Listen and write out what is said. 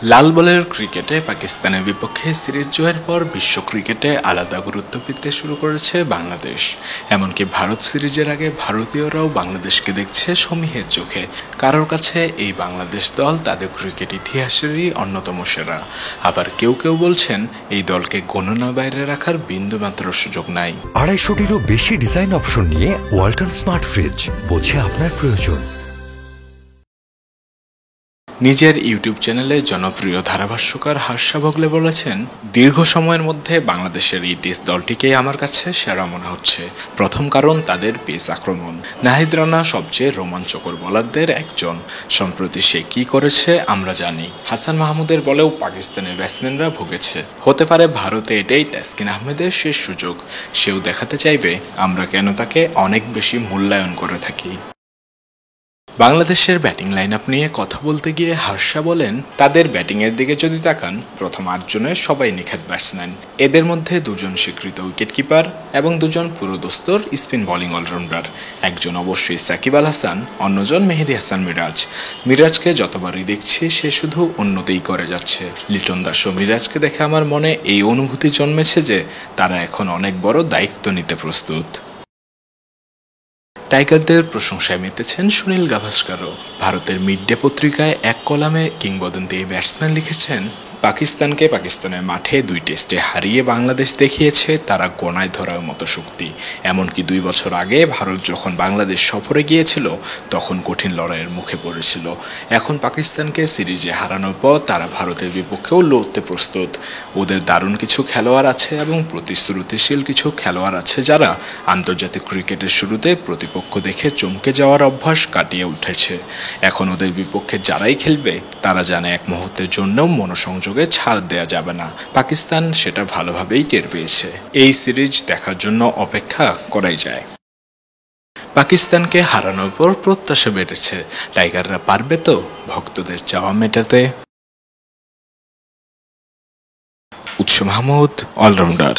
লাল বলের ক্রিকেটে পাকিস্তানের বিপক্ষে সিরিজ জয়ের পর বিশ্ব ক্রিকেটে আলাদা গুরুত্ব পেতে শুরু করেছে বাংলাদেশ। এমনকি ভারত সিরিজের আগে ভারতীয়রাও বাংলাদেশকে দেখছে সমীহের চোখে। কারোর কাছে এই বাংলাদেশ দল তাদের ক্রিকেট ইতিহাসেরই অন্যতম সেরা। আবার কেউ কেউ বলছেন এই দলকে গণনার বাইরে রাখার বিন্দুমাত্র সুযোগ নাই। 250-টিরও বেশি ডিজাইন অপশন নিয়ে ওয়ালটন স্মার্ট ফ্রিজ, বোঝে আপনার প্রয়োজন। নিজের ইউটিউব চ্যানেলে জনপ্রিয় ধারাভাষ্যকার হার্ষা ভোগলে বলেছেন, দীর্ঘ সময়ের মধ্যে বাংলাদেশের এই টেস্ট দলটিকেই আমার কাছে সেরা মনে হচ্ছে। প্রথম কারণ তাদের পেস আক্রমণ। নাহিদ রানা সবচেয়ে রোমাঞ্চকর বোলারদের একজন। সম্প্রতি সে কি করেছে আমরা জানি। হাসান মাহমুদের বলেও পাকিস্তানের ব্যাটসম্যানরা ভুগেছে। হতে পারে ভারতে এটাই তাসকিন আহমেদের শেষ সুযোগ। সেও দেখাতে চাইবে আমরা কেন তাকে অনেক বেশি মূল্যায়ন করে থাকি। বাংলাদেশের ব্যাটিং লাইন আপ নিয়ে কথা বলতে গিয়ে হার্ষা বলেন, তাদের ব্যাটিংয়ের দিকে যদি তাকান, প্রথম 8 জনের সবাই নিখাত ব্যাটসম্যান। এদের মধ্যে 2 জন স্বীকৃত উইকেট কিপার এবং 2 জন পুরোদস্তুর স্পিন বোলিং অলরাউন্ডার। একজন অবশ্যই সাকিব আল হাসান, অন্যজন মেহেদী হাসান মিরাজ। মিরাজকে যতবারই দেখছি সে শুধু উন্নতিই করে যাচ্ছে। লিটন দাস ও মিরাজকে দেখে আমার মনে এই অনুভূতি জন্মেছে যে তারা এখন অনেক বড় দায়িত্ব নিতে প্রস্তুত। টাইগারদের প্রশংসায় মেতেছেন সুনীল গাভাস্কারও। ভারতের মিড ডে পত্রিকায় এক কলামে কিংবদন্তি এই ব্যাটসম্যান লিখেছেন, পাকিস্তানকে পাকিস্তানের মাঠে 2 টেস্টে হারিয়ে বাংলাদেশ দেখিয়েছে তারা গোনায় ধরার মতো শক্তি। এমনকি 2 বছর আগে ভারত যখন বাংলাদেশ সফরে গিয়েছিল তখন কঠিন লড়াইয়ের মুখে পড়েছিল। এখন পাকিস্তানকে সিরিজে হারানোর পর তারা ভারতের বিপক্ষেও লড়তে প্রস্তুত। ওদের দারুণ কিছু খেলোয়াড় আছে এবং প্রতিশ্রুতিশীল কিছু খেলোয়াড় আছে যারা আন্তর্জাতিক ক্রিকেটের শুরুতে প্রতিপক্ষ দেখে চমকে যাওয়ার অভ্যাস কাটিয়ে উঠেছে। এখন ওদের বিপক্ষে যারাই খেলবে তারা জানে এক মুহূর্তের জন্যও মনোসংযোগে ছাড় দেয়া যাবে না। পাকিস্তান সেটা ভালোভাবেই টের পেয়েছে। এই সিরিজ দেখার জন্য অপেক্ষা করাই যায়। পাকিস্তানকে হারানোর পর প্রত্যাশা বেড়েছে, টাইগাররা পারবে তো ভক্তদের চাওয়া মেটাতে। উৎস মাহমুদ, অলরাউন্ডার।